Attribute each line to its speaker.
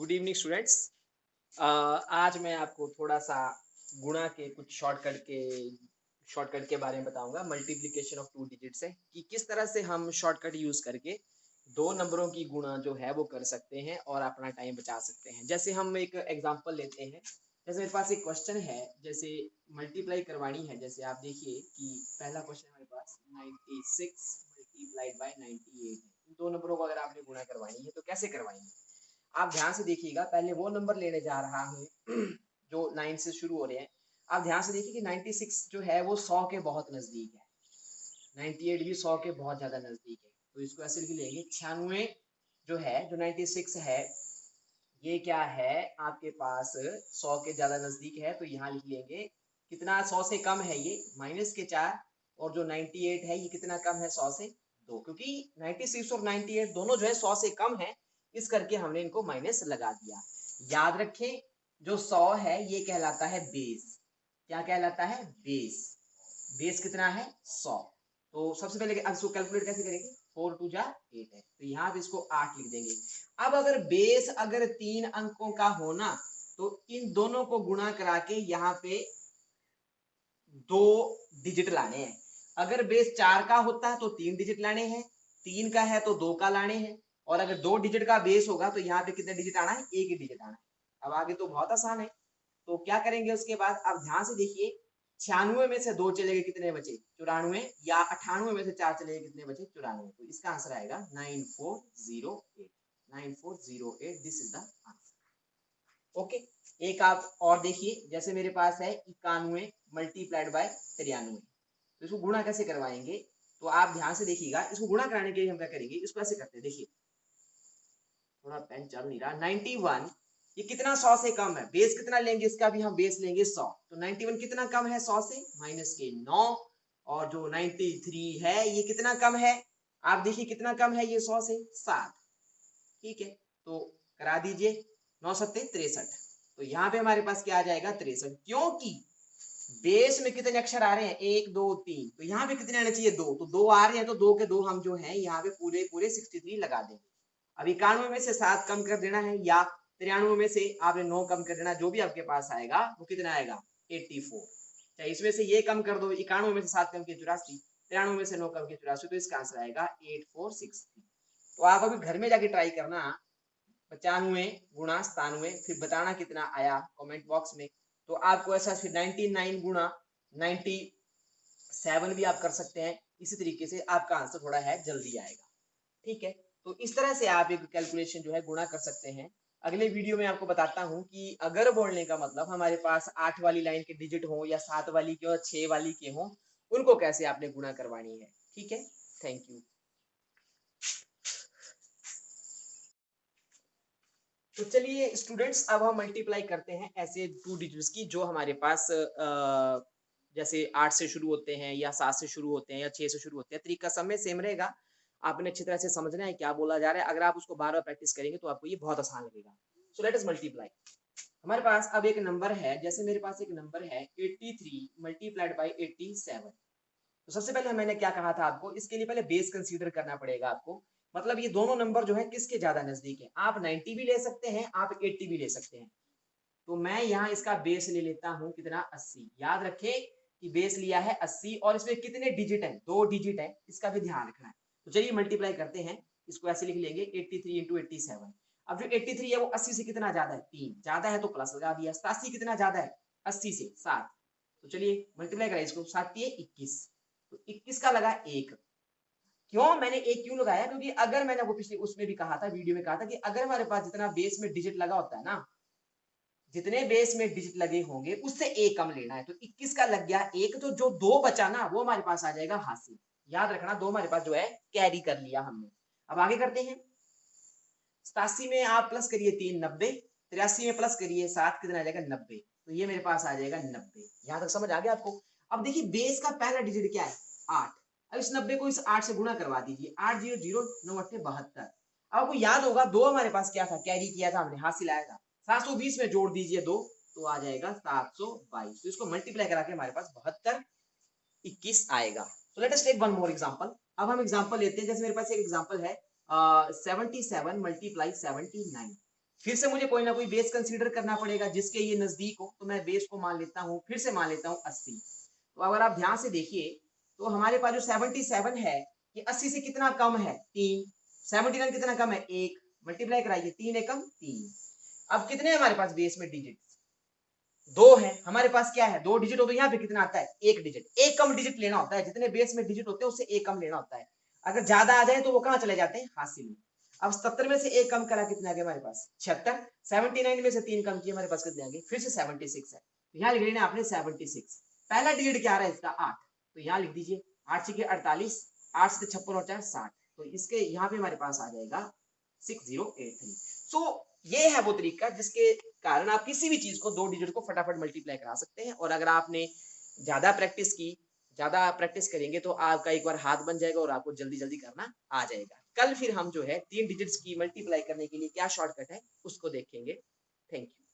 Speaker 1: Good evening students. आज मैं आपको थोड़ा सा गुणा के कुछ शॉर्टकट के बारे में बताऊंगा। मल्टीप्लिकेशन ऑफ टू डिजिट से कि किस तरह से हम शॉर्टकट यूज करके दो नंबरों की गुणा जो है वो कर सकते हैं और अपना टाइम बचा सकते हैं। जैसे हम एक एग्जांपल लेते हैं। जैसे मेरे पास एक क्वेश्चन है, जैसे मल्टीप्लाई करवानी है। जैसे आप देखिए कि पहला क्वेश्चन हमारे पास 96 मल्टीप्लाइड बाय 98 है। इन दो नंबरों को अगर आपने गुणा करवानी है तो कैसे करवाएंगे? आप ध्यान से देखिएगा, पहले वो नंबर लेने जा रहा हूँ जो 9 से शुरू हो रहे हैं। आप ध्यान से देखिए कि 96 जो है वो 100 के बहुत नजदीक है। 98 भी 100 के बहुत ज्यादा नजदीक है। तो इसको ऐसे लिख लेंगे 96 जो है, जो 96 है, ये क्या है आपके पास 100 के ज्यादा नजदीक है। तो यहाँ लिख लेंगे कितना 100 से कम है, ये -4। और जो 98 है ये कितना कम है 100 से 2, क्योंकि 96 और 98 दोनों जो है 100 से कम है। इस करके हमने इनको माइनस लगा दिया। याद रखें, जो 100 है ये कहलाता है बेस। क्या कहलाता है? बेस। बेस कितना है? 100। तो सबसे पहले अब इसको कैलकुलेट कैसे करेंगे? 4 2 जा 8 है, तो यहाँ पे इसको 8 लिख देंगे। अब अगर बेस अगर 3 अंकों का होना तो इन दोनों को गुणा करा के यहाँ पे 2 डिजिट लाने हैं। अगर बेस 4 का होता तो 3 डिजिट लाने हैं, 3 का है तो 2 का लाने हैं। और अगर 2 डिजिट का बेस होगा तो यहाँ पे कितने डिजिट आना है? एक ही डिजिट आना है। अब आगे तो बहुत आसान है। तो क्या करेंगे उसके बाद? आप ध्यान से देखिए, 96 में से 2 चले गए, कितने बचे? 94। या 98 में से 4 चले गए, कितने बचे? 94। तो इसका आंसर आएगा 9408। 9408, this is the answer. Okay. एक आप और देखिए, जैसे मेरे पास है 91 मल्टीप्लाइड बाय 93। तो इसको गुणा कैसे करवाएंगे? तो आप ध्यान से देखिएगा, इसको गुणा कराने के लिए हम क्या करेंगे, इसको ऐसे करते हैं। देखिए, थोड़ा पेन चल नहीं रहा। 91 ये कितना 100 से कम है? बेस कितना लेंगे इसका? भी हम बेस लेंगे 100। तो 91 कितना कम है 100 से? माइनस के 9। और जो 93 है ये कितना कम है? आप देखिए कितना कम है ये 100 से? 7। ठीक है, तो करा दीजिए। 9 सत्ते 63। तो यहाँ पे हमारे पास क्या आ जाएगा? 63, क्योंकि बेस में कितने अक्षर आ रहे हैं? 1 2 3। तो यहाँ पे कितने आने चाहिए? 2। तो 2 आ रहे हैं, तो 2 के 2 हम जो है यहाँ पे पूरे पूरे 63 लगा देंगे। अब 91 में से 7 कम कर देना है, या 93 में से आपने 9 कम कर देना। जो भी आपके पास आएगा वो कितना आएगा? 84। चाहे इसमें से ये कम कर दो, 91 में से 7 कम के 84, 93 में से 9 कम के 84, तो इसका आंसर आएगा 8463। तो आप अभी घर में जाके ट्राई करना, 95 गुणा 97, फिर बताना कितना आया कमेंट बॉक्स में। तो आपको ऐसा फिर 99 गुणा 97 भी आप कर सकते हैं। इसी तरीके से आपका आंसर थोड़ा है जल्दी आएगा। ठीक है, तो इस तरह से आप एक कैलकुलेशन जो है गुणा कर सकते हैं। अगले वीडियो में आपको बताता हूं कि अगर बोलने का मतलब हमारे पास 8 वाली लाइन के डिजिट हो या 7 वाली के और 6 वाली के हो, उनको कैसे आपने गुणा करवानी है। ठीक है, थैंक यू। तो चलिए स्टूडेंट्स, अब हम मल्टीप्लाई करते हैं ऐसे टू डिजिट्स की जो हमारे पास जैसे 8 से शुरू होते हैं या 7 से शुरू होते हैं या 6 से शुरू होते हैं। तरीका सब में सेम रहेगा। आपने अच्छी तरह से समझना है क्या बोला जा रहा है। अगर आप उसको बार बार प्रैक्टिस करेंगे तो आपको ये बहुत आसान लगेगा। So let us multiply. हमारे पास अब एक नंबर है, जैसे मेरे पास एक नंबर है 83 मल्टीप्लाइड बाई 87। तो सबसे पहले मैंने क्या कहा था आपको, इसके लिए पहले बेस कंसीडर करना पड़ेगा आपको। मतलब ये दोनों नंबर जो है किसके ज्यादा नजदीक है। आप 90 भी ले सकते हैं, आप 80 भी ले सकते हैं। तो मैं यहाँ इसका बेस ले लेता हूँ कितना? 80। याद रखें कि बेस लिया है 80 और इसमें कितने डिजिट है? 2 डिजिट है, इसका भी ध्यान रखना है। तो चलिए मल्टीप्लाई करते हैं। इसको ऐसे लिख लेंगे 83 इंटू 87। अब जो 83 है वो 80 से कितना ज्यादा है? 3 ज्यादा है, तो प्लस लगा दिया। 87 कितना ज्यादा है? 80 से 7। तो चलिए मल्टीप्लाई करें इसको। 7 21। तो 21 का लगा 1। क्यों मैंने एक क्यों लगाया? क्योंकि अगर मैंने वो पिछले उसमें भी कहा था, वीडियो में कहा था कि अगर हमारे पास जितना बेस में डिजिट लगा होता है ना, जितने बेस में डिजिट लगे होंगे उससे एक कम लेना है। तो 21 का लग गया 1, तो जो 2 बचा ना वो हमारे पास आ जाएगा हाथ से। याद रखना, 2 हमारे पास जो है कैरी कर लिया हमने। अब आगे करते हैं। 87 में आप प्लस करिए 3 90, 83 में प्लस करिए 7, कितना आ जाएगा? 90। तो ये मेरे पास आ जाएगा 90। यहां तक समझ आ गया आपको? अब देखिए बेस का पहला डिजिट क्या है? 8। अब इस 90 को इस 8 से गुणा करवा दीजिए। 8 0 0 9 8 72। अब आपको याद होगा 2 हमारे पास क्या था? कैरी किया था हमने, हाथ से लाया था। 720 में जोड़ दीजिए 2, तो आ जाएगा 722। तो इसको मल्टीप्लाई करा के हमारे पास 72 21 आएगा। तो let us take one more example. अब हम एग्जांपल लेते हैं। जैसे मेरे पास एक एग्जांपल है 77 मल्टीप्लाई 79। फिर से मुझे कोई ना कोई बेस कंसीडर करना पड़ेगा जिसके ये नजदीक हो, तो मैं बेस को मान लेता हूँ, फिर से मान लेता हूँ 80। तो अगर आप ध्यान से देखिए तो हमारे पास जो 77 है ये 80 से कितना कम है, 3। 79 कितना कम है, 1। मल्टीप्लाई कराइए, 3 एकम 3। अब कितने हैं हमारे पास बेस में डिजिट, 2 है हमारे पास। क्या है, 2 डिजिट हो तो यहाँ पे कितना आता है, 1 डिजिट। एक कम डिजिट लेना होता है, जितने बेस में डिजिट होते हैं उससे एक कम लेना होता है। अगर ज्यादा आ जाए तो वो कहाँ चले जाते हैं, हासिल में। अब 77 में से एक कम करा, कितना आ गया हमारे पास, 76। 79 में से 3 कम किया, हमारे पास कितने आ गए, फिर से 76 है। तो यहाँ लिख लेना आपने 76। पहला डिजिट क्या आ रहा है इसका, 8। तो यहाँ लिख दीजिए 8 से 48, 8 से 56 और 4 60। तो इसके यहाँ पे हमारे पास आ जाएगा 6083। सो ये है वो तरीका जिसके कारण आप किसी भी चीज को 2 डिजिट को फटाफट मल्टीप्लाई करा सकते हैं। और अगर आपने ज्यादा प्रैक्टिस की, ज्यादा प्रैक्टिस करेंगे तो आपका एक बार हाथ बन जाएगा और आपको जल्दी जल्दी करना आ जाएगा। कल फिर हम जो है 3 डिजिट्स की मल्टीप्लाई करने के लिए क्या शॉर्टकट है उसको देखेंगे। Thank you.